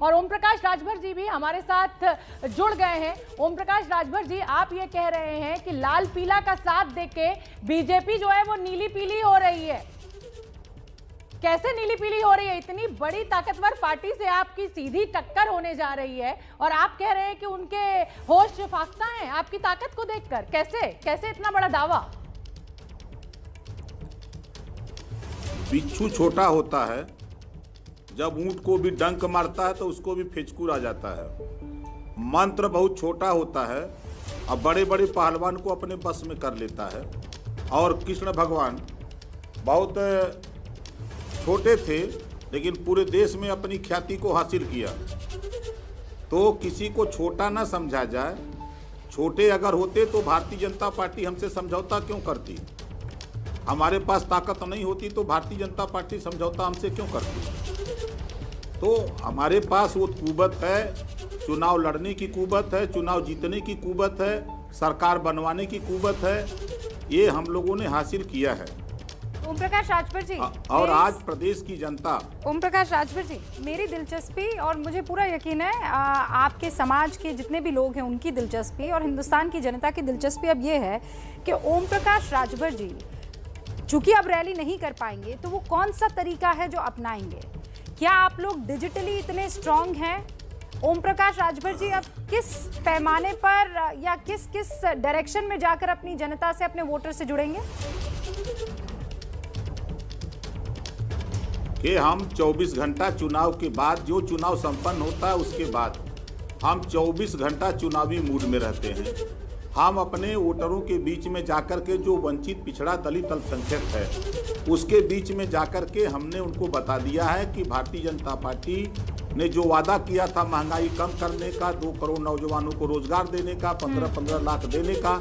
और ओम प्रकाश राजभर जी भी हमारे साथ जुड़ गए हैं। ओम प्रकाश राजभर जी, आप ये कह रहे हैं कि लाल पीला का साथ देके बीजेपी जो है वो नीली पीली हो रही है। कैसे नीली पीली हो रही है? इतनी बड़ी ताकतवर पार्टी से आपकी सीधी टक्कर होने जा रही है और आप कह रहे हैं कि उनके होश फाख्ता हैं आपकी ताकत को देखकर। कैसे इतना बड़ा दावा? बिच्छू छोटा होता है, जब ऊंट को भी डंक मारता है तो उसको भी फिचकुर आ जाता है। मंत्र बहुत छोटा होता है और बड़े बड़े पहलवान को अपने बस में कर लेता है। और कृष्ण भगवान बहुत छोटे थे लेकिन पूरे देश में अपनी ख्याति को हासिल किया। तो किसी को छोटा ना समझा जाए। छोटे अगर होते तो भारतीय जनता पार्टी हमसे समझौता क्यों करती? हमारे पास ताकत नहीं होती तो भारतीय जनता पार्टी समझौता हमसे क्यों करती? तो हमारे पास वो कुव्वत है, चुनाव लड़ने की कुव्वत है, चुनाव जीतने की कुव्वत है, सरकार बनवाने की कुव्वत है। ये हम लोगों ने हासिल किया है। ओम प्रकाश राजभर जी, और आज प्रदेश की जनता, ओम प्रकाश राजभर जी, मेरी दिलचस्पी और मुझे पूरा यकीन है आपके समाज के जितने भी लोग हैं उनकी दिलचस्पी और हिंदुस्तान की जनता की दिलचस्पी अब ये है कि ओम प्रकाश राजभर जी चूंकि अब रैली नहीं कर पाएंगे तो वो कौन सा तरीका है जो अपनाएंगे? क्या आप लोग डिजिटली इतने स्ट्रांग हैं? ओम प्रकाश राजभर जी अब किस पैमाने पर या किस डायरेक्शन में जाकर अपनी जनता से, अपने वोटर से जुड़ेंगे? कि हम 24 घंटा चुनाव के बाद, जो चुनाव संपन्न होता है उसके बाद हम 24 घंटा चुनावी मूड में रहते हैं। हम अपने वोटरों के बीच में जाकर के, जो वंचित पिछड़ा दलित अल्पसंख्यक है उसके बीच में जाकर के हमने उनको बता दिया है कि भारतीय जनता पार्टी ने जो वादा किया था महंगाई कम करने का, 2 करोड़ नौजवानों को रोजगार देने का, 15-15 लाख देने का,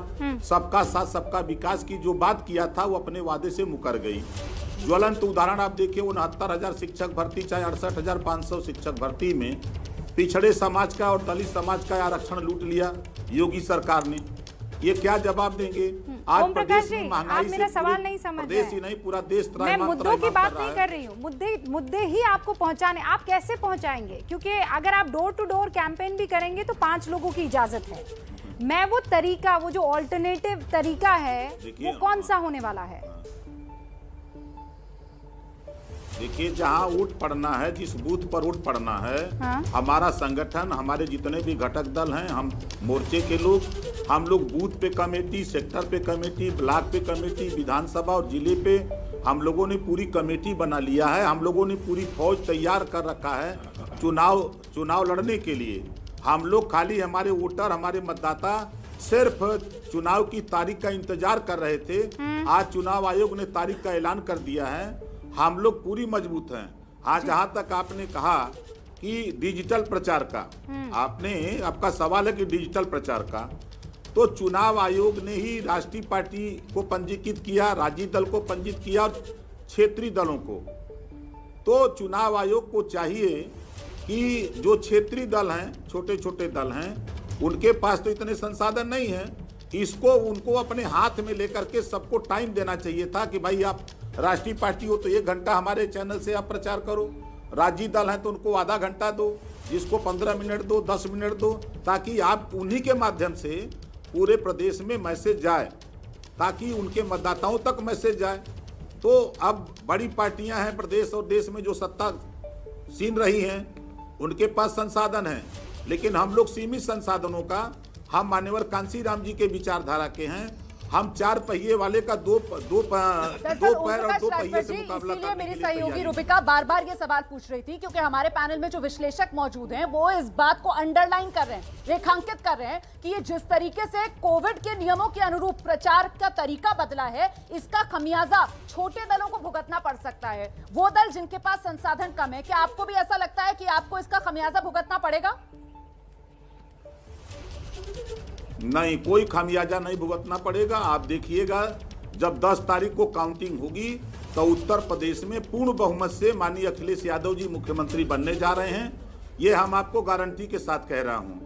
सबका साथ सबका विकास की जो बात किया था वो अपने वादे से मुकर गई। ज्वलंत उदाहरण आप देखिए, 69,000 शिक्षक भर्ती चाहे 68,500 शिक्षक भर्ती में पिछड़े समाज का और दलित समाज का आरक्षण लूट लिया योगी सरकार ने। ये क्या जवाब देंगे? आज प्रदेश में महंगाई से मेरा सवाल नहीं समझ प्रदेश ही नहीं पूरा देश मैं मुद्दों की बात नहीं कर रही हूँ। मुद्दे ही आपको पहुंचाने, आप कैसे पहुंचाएंगे? क्योंकि अगर आप डोर टू डोर कैंपेन भी करेंगे तो 5 लोगों की इजाजत है। मैं वो तरीका, वो जो ऑल्टरनेटिव तरीका है वो कौन सा होने वाला है? देखिए, जहाँ वोट पड़ना है, जिस बूथ पर वोट पड़ना है, हमारा संगठन, हमारे जितने भी घटक दल हैं, हम मोर्चे के लोग, हम लोग बूथ पे कमेटी, सेक्टर पे कमेटी, ब्लॉक पे कमेटी, विधानसभा और जिले पे हम लोगों ने पूरी कमेटी बना लिया है। हम लोगों ने पूरी फौज तैयार कर रखा है चुनाव लड़ने के लिए। हम लोग खाली, हमारे वोटर, हमारे मतदाता सिर्फ चुनाव की तारीख का इंतजार कर रहे थे। आज चुनाव आयोग ने तारीख का ऐलान कर दिया है। हम लोग पूरी मजबूत हैं। आज जहाँ तक आपने कहा कि डिजिटल प्रचार का, आपका सवाल है कि डिजिटल प्रचार का, तो चुनाव आयोग ने ही राष्ट्रीय पार्टी को पंजीकृत किया, राज्य दल को पंजीकृत किया और क्षेत्रीय दलों को। तो चुनाव आयोग को चाहिए कि जो क्षेत्रीय दल हैं, छोटे छोटे दल हैं, उनके पास तो इतने संसाधन नहीं है, उनको अपने हाथ में लेकर के सबको टाइम देना चाहिए था कि भाई आप राष्ट्रीय पार्टी हो तो 1 घंटा हमारे चैनल से आप प्रचार करो, राज्य दल हैं तो उनको आधा घंटा दो, जिसको 15 मिनट दो, 10 मिनट दो, ताकि आप उन्हीं के माध्यम से पूरे प्रदेश में मैसेज जाए, ताकि उनके मतदाताओं तक मैसेज जाए। तो अब बड़ी पार्टियां हैं प्रदेश और देश में जो सत्ता छीन रही हैं, उनके पास संसाधन है, लेकिन हम लोग सीमित संसाधनों का, हम मान्यवर कांशीराम जी के विचारधारा के हैं। हम 4 पहिए वाले का 2 पैर और 2 पहिए से मुकाबला करने के लिए मेरी सहयोगी रूबिका बार-बार ये सवाल पूछ रही थी, क्योंकि हमारे पैनल में जो विश्लेषक मौजूद हैं वो इस बात को अंडरलाइन कर रहे हैं, रेखांकित कर रहे हैं कि ये जिस तरीके से कोविड के नियमों के अनुरूप प्रचार का तरीका बदला है, इसका खमियाजा छोटे दलों को भुगतना पड़ सकता है। वो दल जिनके पास संसाधन कम है, क्या आपको भी ऐसा लगता है कि आपको इसका खमियाजा भुगतना पड़ेगा? नहीं, कोई खामियाजा नहीं भुगतना पड़ेगा। आप देखिएगा, जब 10 तारीख को काउंटिंग होगी तो उत्तर प्रदेश में पूर्ण बहुमत से माननीय अखिलेश यादव जी मुख्यमंत्री बनने जा रहे हैं। ये हम आपको गारंटी के साथ कह रहा हूं।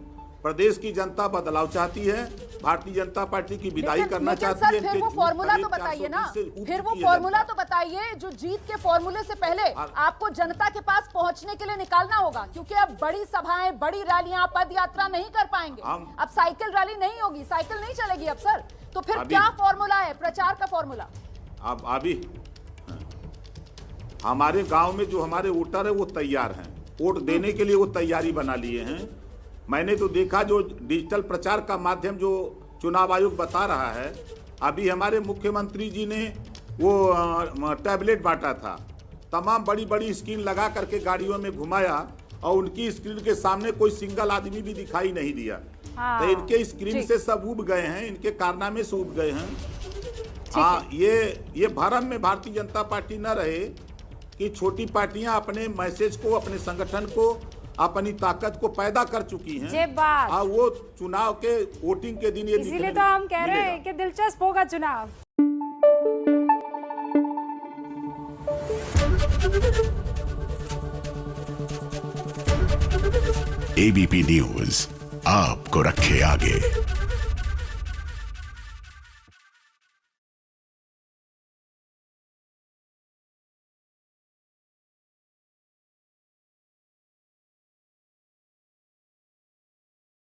प्रदेश की जनता बदलाव चाहती है, भारतीय जनता पार्टी की विदाई करना चाहती है। फिर वो फॉर्मूला तो बताइए ना, फिर वो फॉर्मूला तो बताइए जो जीत के फॉर्मूले से पहले आपको जनता के पास पहुंचने के लिए निकालना होगा, क्योंकि अब बड़ी सभाएं, बड़ी रैलियां, पद यात्रा नहीं कर पाएंगे। अब साइकिल रैली नहीं होगी, साइकिल नहीं चलेगी अब सर। तो फिर क्या फॉर्मूला है प्रचार का फॉर्मूला? अब अभी हमारे गांव में जो हमारे वोटर है वो तैयार हैं, वोट देने के लिए वो तैयारी बना लिए हैं। मैंने तो देखा जो डिजिटल प्रचार का माध्यम जो चुनाव आयोग बता रहा है, अभी हमारे मुख्यमंत्री जी ने वो टैबलेट बांटा था, तमाम बड़ी बड़ी स्क्रीन लगा करके गाड़ियों में घुमाया और उनकी स्क्रीन के सामने कोई सिंगल आदमी भी दिखाई नहीं दिया। तो इनके स्क्रीन से सब उब गए हैं, इनके कारनामे से उब गए हैं। हाँ, ये भरम में भारतीय जनता पार्टी न रहे कि छोटी पार्टियां अपने मैसेज को, अपने संगठन को, अपनी ताकत को पैदा कर चुकी हैं। ये बात वो चुनाव के वोटिंग के दिन ये इसीलिए तो हम कह रहे हैं कि दिलचस्प होगा चुनाव। एबीपी न्यूज आपको रखे आगे।